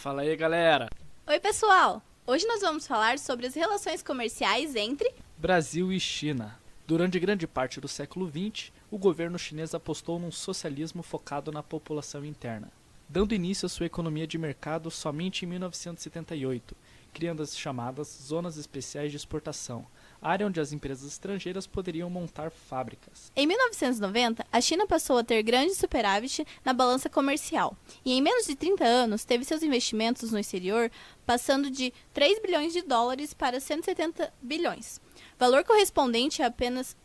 Fala aí, galera! Oi, pessoal! Hoje nós vamos falar sobre as relações comerciais entre Brasil e China. Durante grande parte do século XX, o governo chinês apostou num socialismo focado na população interna, dando início à sua economia de mercado somente em 1978, criando as chamadas Zonas Especiais de Exportação, área onde as empresas estrangeiras poderiam montar fábricas. Em 1990, a China passou a ter grande superávit na balança comercial e em menos de 30 anos teve seus investimentos no exterior passando de 3 bilhões de dólares para 170 bilhões, valor correspondente a apenas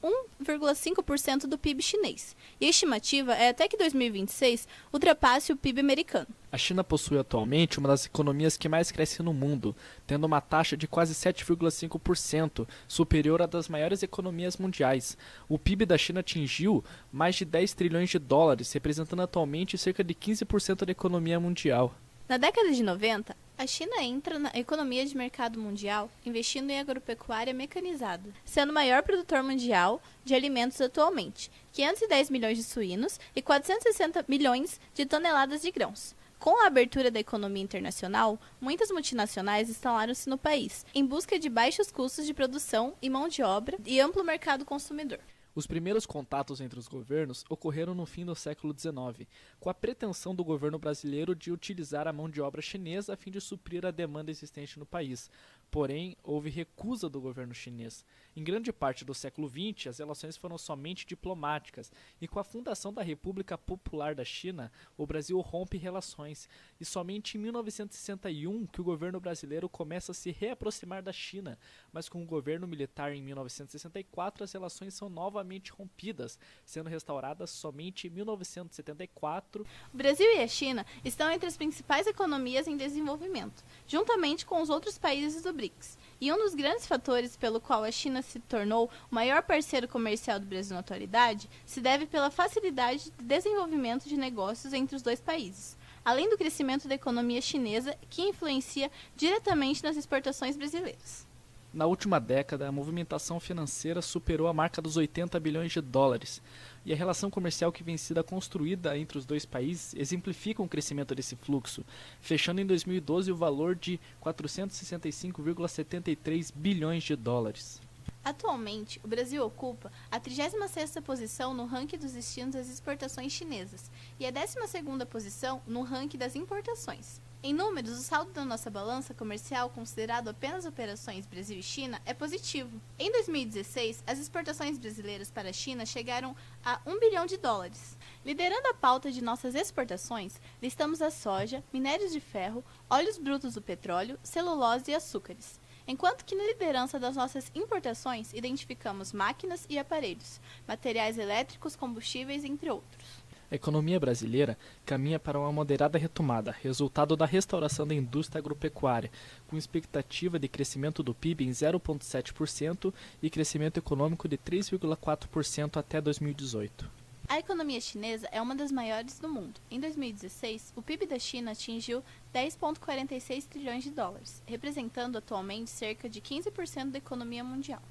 1,5% do PIB chinês. E a estimativa é até que 2026 ultrapasse o PIB americano. A China possui atualmente uma das economias que mais cresce no mundo, tendo uma taxa de quase 7,5%, superior à das maiores economias mundiais. O PIB da China atingiu mais de 10 trilhões de dólares, representando atualmente cerca de 15% da economia mundial. Na década de 90, a China entra na economia de mercado mundial investindo em agropecuária mecanizada, sendo o maior produtor mundial de alimentos atualmente, 510 milhões de suínos e 460 milhões de toneladas de grãos. Com a abertura da economia internacional, muitas multinacionais instalaram-se no país, em busca de baixos custos de produção e mão de obra e amplo mercado consumidor. Os primeiros contatos entre os governos ocorreram no fim do século XIX, com a pretensão do governo brasileiro de utilizar a mão de obra chinesa a fim de suprir a demanda existente no país. Porém, houve recusa do governo chinês. Em grande parte do século XX, as relações foram somente diplomáticas, e com a fundação da República Popular da China, o Brasil rompe relações. E somente em 1961 que o governo brasileiro começa a se reaproximar da China, mas com o governo militar em 1964 as relações são novamente rompidas, sendo restauradas somente em 1974. O Brasil e a China estão entre as principais economias em desenvolvimento, juntamente com os outros países do BRICS. E um dos grandes fatores pelo qual a China se tornou o maior parceiro comercial do Brasil na atualidade se deve pela facilidade de desenvolvimento de negócios entre os dois países, além do crescimento da economia chinesa, que influencia diretamente nas exportações brasileiras. Na última década, a movimentação financeira superou a marca dos 80 bilhões de dólares, e a relação comercial que vem sendo construída entre os dois países exemplifica o crescimento desse fluxo, fechando em 2012 o valor de 465,73 bilhões de dólares. Atualmente, o Brasil ocupa a 36ª posição no ranking dos destinos das exportações chinesas e a 12ª posição no ranking das importações. Em números, o saldo da nossa balança comercial, considerado apenas operações Brasil e China, é positivo. Em 2016, as exportações brasileiras para a China chegaram a 1 bilhão de dólares. Liderando a pauta de nossas exportações, listamos a soja, minérios de ferro, óleos brutos do petróleo, celulose e açúcares. Enquanto que na liderança das nossas importações, identificamos máquinas e aparelhos, materiais elétricos, combustíveis, entre outros. A economia brasileira caminha para uma moderada retomada, resultado da restauração da indústria agropecuária, com expectativa de crescimento do PIB em 0,7% e crescimento econômico de 3,4% até 2018. A economia chinesa é uma das maiores do mundo. Em 2016, o PIB da China atingiu 10,46 trilhões de dólares, representando atualmente cerca de 15% da economia mundial.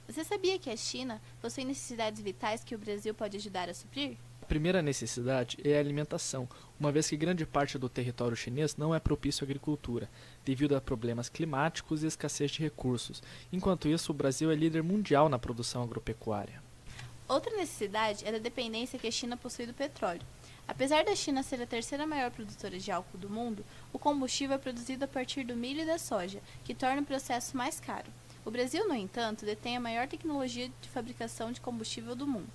Você sabia que a China possui necessidades vitais que o Brasil pode ajudar a suprir? A primeira necessidade é a alimentação, uma vez que grande parte do território chinês não é propício à agricultura, devido a problemas climáticos e escassez de recursos. Enquanto isso, o Brasil é líder mundial na produção agropecuária. Outra necessidade é da dependência que a China possui do petróleo. Apesar da China ser a terceira maior produtora de álcool do mundo, o combustível é produzido a partir do milho e da soja, que torna o processo mais caro. O Brasil, no entanto, detém a maior tecnologia de fabricação de combustível do mundo.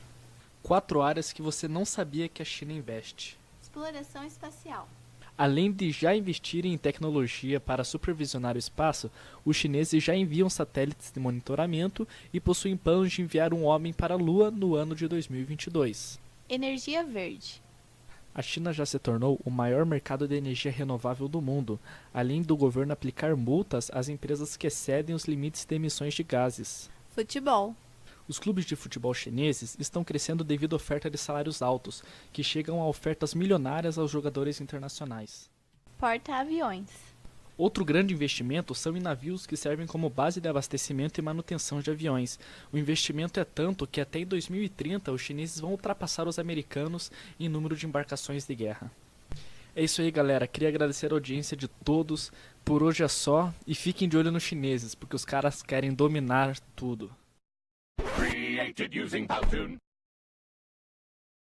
4 áreas que você não sabia que a China investe. Exploração espacial. Além de já investirem em tecnologia para supervisionar o espaço, os chineses já enviam satélites de monitoramento e possuem planos de enviar um homem para a Lua no ano de 2022. Energia verde. A China já se tornou o maior mercado de energia renovável do mundo, além do governo aplicar multas às empresas que excedem os limites de emissões de gases. Futebol. Os clubes de futebol chineses estão crescendo devido à oferta de salários altos, que chegam a ofertas milionárias aos jogadores internacionais. Porta-aviões. Outro grande investimento são em navios que servem como base de abastecimento e manutenção de aviões. O investimento é tanto que até em 2030 os chineses vão ultrapassar os americanos em número de embarcações de guerra. É isso aí, galera. Queria agradecer a audiência de todos. Por hoje é só. E fiquem de olho nos chineses, porque os caras querem dominar tudo. Created using Powtoon.